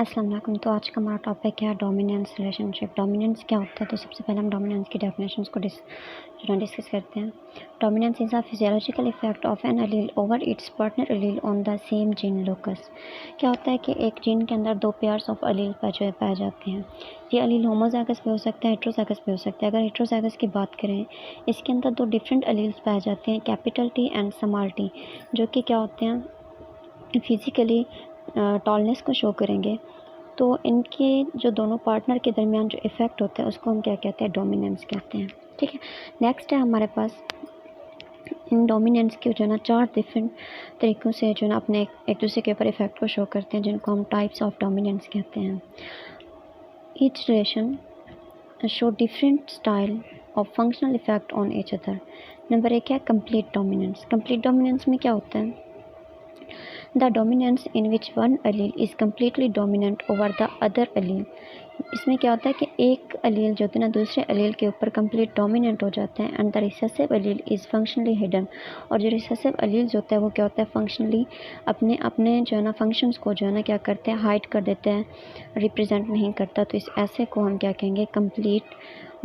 अस्सलाम वालेकुम। तो आज का हमारा टॉपिक है डोमिनेंस रिलेशनशिप। डोमिनेंस क्या होता है? तो सबसे पहले हम डोमिनेंस की डेफिनेशंस को डिस्कस करते हैं। Dominance is a physiological effect of an allele over its partner allele on the same gene locus. क्या होता है कि एक जीन के अंदर दो पेयर्स ऑफ एलील पाए जाते हैं। ये एलील होमोजाइगस भी हो सकता है, हेट्रोजाइगस भी हो सकता है। अगर हेट्रोजाइगस की बात करें, इसके अंदर दो डिफरेंट एलील्स पाए जाते हैं, capital T and small T, जो कि क्या होते हैं फिज़िकली टॉलनेस को शो करेंगे। तो इनके जो दोनों पार्टनर के दरमियान जो इफ़ेक्ट होता है उसको हम क्या कहते हैं? डोमिनेंस कहते हैं। ठीक है, नेक्स्ट है हमारे पास इन डोमिनेंस के जो है ना 4 डिफरेंट तरीक़ों से जो है ना अपने एक दूसरे के ऊपर इफ़ेक्ट को शो करते हैं, जिनको हम टाइप्स ऑफ डोमिनेंस कहते हैं। Each relation show different style of functional effect on each other. Number 1 है कंप्लीट डोमिनेंस। कंप्लीट डोमिनेंस में क्या होता है? The dominance in which one allele is completely dominant over the other allele. इसमें क्या होता है कि एक अलील जो होता है ना दूसरे अलील के ऊपर कंप्लीट डोमिनेंट हो जाते हैं। And the recessive Aleel is functionally hidden. और जो रिसेसिव अलील जो होता है वो क्या होता है? फंक्शनली अपने अपने जो है ना फंक्शंस को जो है ना क्या करते हैं? हाइड कर देते हैं, रिप्रेजेंट नहीं करता। तो इस ऐसे को हम क्या कहेंगे? कंप्लीट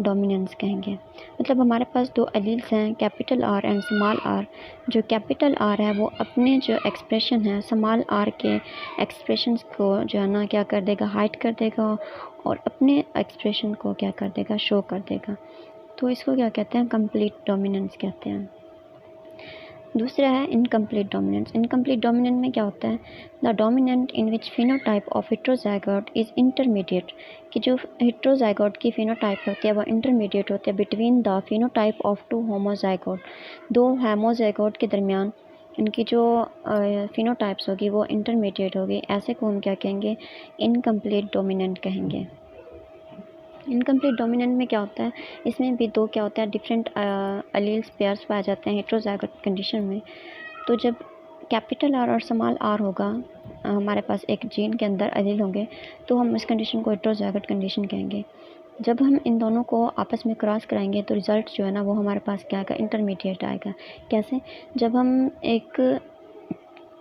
डोमिनेंस कहेंगे। मतलब हमारे पास दो एलील्स हैं, capital R and small R. जो कैपिटल आर है वो अपने जो एक्सप्रेशन है स्मॉल आर के एक्सप्रेशंस को जो है ना क्या कर देगा? हाइड कर देगा, और अपने एक्सप्रेशन को क्या कर देगा? शो कर देगा। तो इसको क्या कहते हैं? कंप्लीट डोमिनेंस कहते हैं। दूसरा है इनकम्प्लीट डोमिनेंस। इनकम्प्लीट डोमिनेंट में क्या होता है? The dominant in which phenotype of heterozygote is intermediate. कि जो हेट्रोजाइगोट की फिनोटाइप होती है वो इंटरमीडिएट होती है between the phenotype of two homozygote. दो होमोजाइगोट के दरमियान इनकी जो फिनोटाइप्स होगी वो इंटरमीडिएट होगी। ऐसे को हम क्या कहेंगे? इनकम्प्लीट डोमिनेंट कहेंगे। इनकम्प्लीट डोमिनेंट में क्या होता है? इसमें भी दो क्या होता है? डिफरेंट अलील्स पेयर्स पाए जाते हैं हेट्रोजाइगोट कंडीशन में। तो जब कैपिटल आर और स्मॉल आर होगा हमारे पास एक जीन के अंदर एलील होंगे, तो हम इस कंडीशन को हेट्रोजाइगोट कंडीशन कहेंगे। जब हम इन दोनों को आपस में क्रॉस कराएंगे तो रिज़ल्ट जो है ना वो हमारे पास क्या आएगा? इंटरमीडिएट आएगा। कैसे? जब हम एक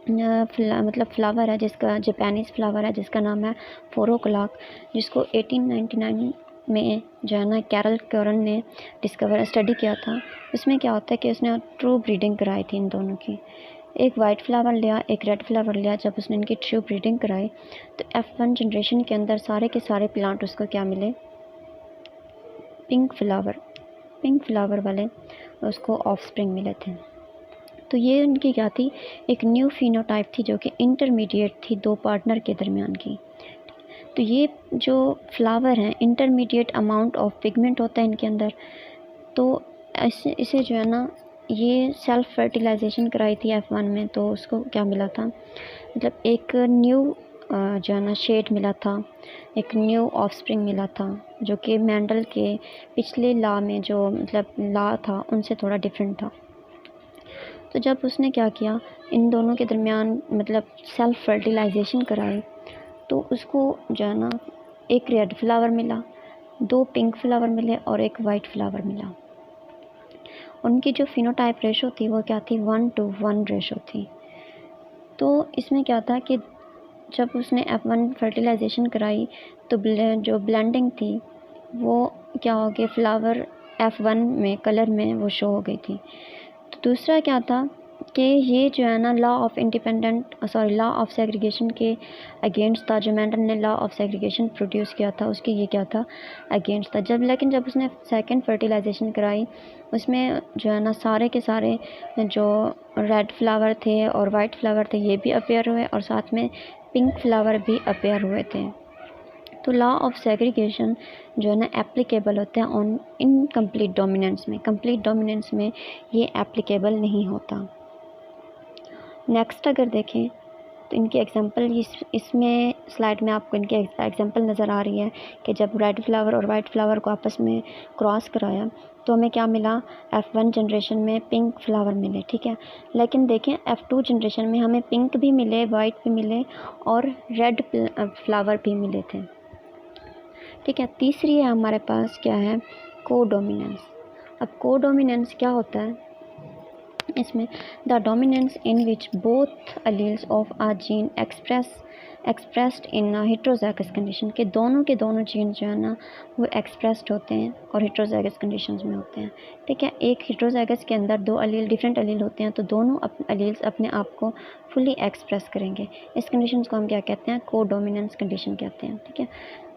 मतलब फ्लावर है जिसका जापानीज़ फ्लावर है जिसका नाम है फोरो क्लॉक, जिसको 1899 में जो है ना कैरल कॉरन ने स्टडी किया था। उसमें क्या होता है कि उसने ट्रू ब्रीडिंग कराई थी इन दोनों की। एक वाइट फ्लावर लिया, एक रेड फ्लावर लिया। जब उसने इनकी ट्रू ब्रीडिंग कराई तो F1 जनरेशन के अंदर सारे के सारे प्लांट उसको क्या मिले? पिंक फ्लावर वाले उसको ऑफस्प्रिंग मिले थे। तो ये उनकी क्या थी? एक न्यू फिनोटाइप थी जो कि इंटरमीडिएट थी दो पार्टनर के दरमियान की। तो ये जो फ्लावर हैं इंटरमीडिएट अमाउंट ऑफ पिगमेंट होता है इनके अंदर। तो इसे जो है ना ये सेल्फ फर्टिलाइजेशन कराई थी F1 में, तो उसको क्या मिला था? मतलब एक न्यू जो है ना शेड मिला था, एक न्यू ऑफस्प्रिंग मिला था, जो कि मेंडल के पिछले लॉ में जो मतलब लॉ था उनसे थोड़ा डिफरेंट था। तो जब उसने क्या किया, इन दोनों के दरमियान मतलब सेल्फ फर्टिलाइजेशन कराई, तो उसको जो है ना एक रेड फ्लावर मिला, दो पिंक फ्लावर मिले और एक वाइट फ्लावर मिला। उनकी जो फिनोटाइप रेशो थी वो क्या थी? 1:1 रेशो थी। तो इसमें क्या था कि जब उसने F1 फर्टिलाइजेशन कराई तो जो ब्लेंडिंग थी वो क्या हो गई? फ्लावर F1 में कलर में वो शो हो गई थी। तो दूसरा क्या था कि ये जो है ना लॉ ऑफ सेग्रीगेशन के अगेंस्ट था। जो मेंडल ने लॉ ऑफ सेग्रीगेशन प्रोड्यूस किया था उसके ये क्या था? अगेंस्ट था। लेकिन जब उसने सेकंड फर्टिलाइजेशन कराई उसमें जो है ना सारे के सारे जो रेड फ्लावर थे और वाइट फ्लावर थे ये भी अपेयर हुए, और साथ में पिंक फ्लावर भी अपेयर हुए थे। तो लॉ ऑफ सेग्रीगेशन जो है ना एप्लीकेबल होता है ऑन इनकम्प्लीट डोमिनेंस में। कंप्लीट डोमिनेंस में ये एप्लीकेबल नहीं होता। नेक्स्ट अगर देखें तो इनकी एग्जांपल इसमें स्लाइड में आपको इनकी एग्जांपल नज़र आ रही है कि जब रेड फ्लावर और वाइट फ्लावर को आपस में क्रॉस कराया तो हमें क्या मिला? F1 जनरेशन में पिंक फ्लावर मिले, ठीक है। लेकिन देखें F2 जनरेशन में हमें पिंक भी मिले, वाइट भी मिले और रेड फ्लावर भी मिले थे, ठीक है। तीसरी है हमारे पास क्या है? कोडोमिनेंस। अब कोडोमिनेंस क्या होता है? इसमें the dominance in which both alleles of a gene express expressed in heterozygous condition, के दोनों जीन जो है ना वो एक्सप्रेस्ड होते हैं और हेट्रोजाइगस कंडीशंस में होते हैं। ठीक है, एक हेट्रोजाइगस के अंदर दो अलील डिफरेंट अलील होते हैं, तो दोनों अलील्स अपने आप को फुली एक्सप्रेस करेंगे। इस कंडीशन को हम क्या कहते हैं, कोडोमिनेंस कंडीशन कहते हैं। ठीक है,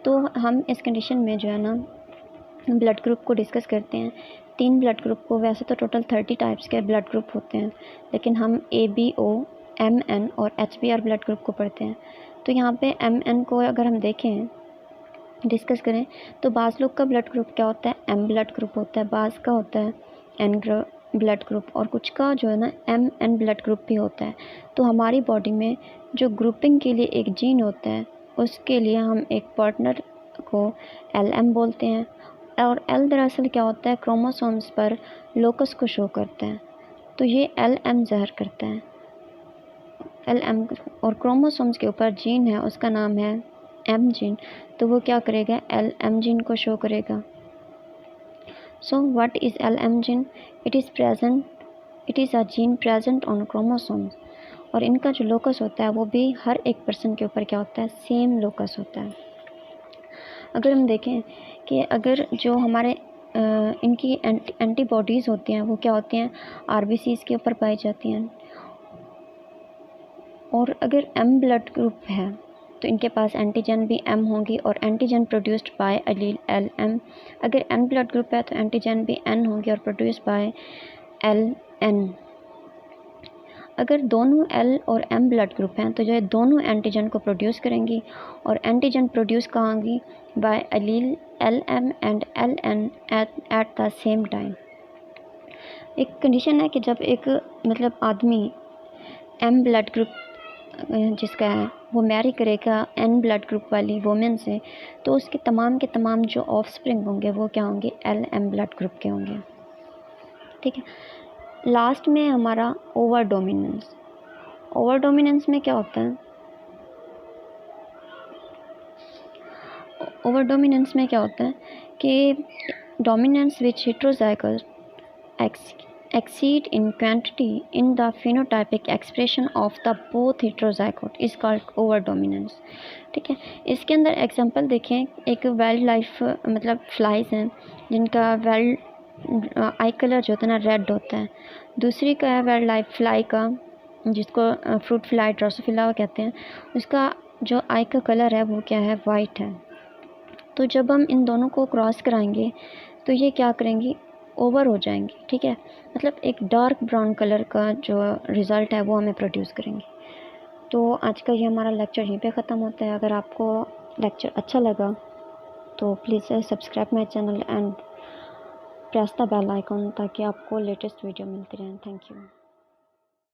तो हम इस कंडीशन में जो है ना ब्लड ग्रुप को डिस्कस करते हैं। 3 ब्लड ग्रुप को, वैसे तो टोटल 30 टाइप्स के ब्लड ग्रुप होते हैं, लेकिन हम ABO, MN और HBr ब्लड ग्रुप को पढ़ते हैं। तो यहाँ पे MN को अगर हम देखें, डिस्कस करें, तो बाज़ लोग का ब्लड ग्रुप क्या होता है, M ब्लड ग्रुप होता है, बाज़ का होता है N ब्लड ग्रुप, और कुछ का जो है ना MN ब्लड ग्रुप भी होता है। तो हमारी बॉडी में जो ग्रुपिंग के लिए एक जीन होता है, उसके लिए हम एक पार्टनर को LM बोलते हैं। और L दरअसल क्या होता है, क्रोमोसोम्स पर लोकस को शो करता है, तो ये LM ज़हर करता है। LM और क्रोमोसोम्स के ऊपर जीन है, उसका नाम है M जीन, तो वो क्या करेगा, LM जीन को शो करेगा। So what is LM gene? It is a gene present on chromosomes, और इनका जो लोकस होता है वो भी हर एक पर्सन के ऊपर क्या होता है, सेम लोकस होता है। अगर हम देखें कि अगर जो हमारे इनकी एंटीबॉडीज़ होती हैं वो क्या होती हैं, RBCs के ऊपर पाई जाती हैं। और अगर M ब्लड ग्रुप है तो इनके पास एंटीजन भी M होंगी और antigen produced by allele LM। अगर N ब्लड ग्रुप है तो एंटीजन भी N होंगी और प्रोड्यूस्ड बाय LN। अगर दोनों L और M ब्लड ग्रुप हैं तो जो है दोनों एंटीजन को प्रोड्यूस करेंगी, और एंटीजन प्रोड्यूस कहाँ होंगी, by allele LM and LN at the same time. एक कंडीशन है कि जब एक मतलब आदमी M ब्लड ग्रुप जिसका है वो मैरी करेगा N ब्लड ग्रुप वाली वुमेन से, तो उसके तमाम के तमाम जो ऑफस्प्रिंग होंगे वो क्या होंगे, LM ब्लड ग्रुप के होंगे। ठीक है, लास्ट में हमारा ओवर डोमिनेंस। ओवर डोमिनेंस में क्या होता है, ओवर डोमिनेंस में क्या होता है कि dominance which heterozygous exceed in quantity in the phenotypic expression of the both heterozygote is called over dominance। ठीक है, इसके अंदर एग्जांपल देखें, एक वाइल्ड लाइफ मतलब फ्लाइज हैं जिनका वाइल्ड आई कलर जो होता है ना रेड होता है। दूसरी का है वाइल्ड लाइफ फ्लाई का, जिसको फ्रूट फ्लाई ड्रोसोफिला कहते हैं, उसका जो आई का कलर है वो क्या है, वाइट है। तो जब हम इन दोनों को क्रॉस कराएंगे तो ये क्या करेंगी, ओवर हो जाएंगी। ठीक है, मतलब एक डार्क ब्राउन कलर का जो रिज़ल्ट है वो हमें प्रोड्यूस करेंगे। तो आज का ये हमारा लेक्चर यहीं पे ख़त्म होता है। अगर आपको लेक्चर अच्छा लगा तो please subscribe my channel and press the bell icon ताकि आपको लेटेस्ट वीडियो मिलती रहें। Thank you.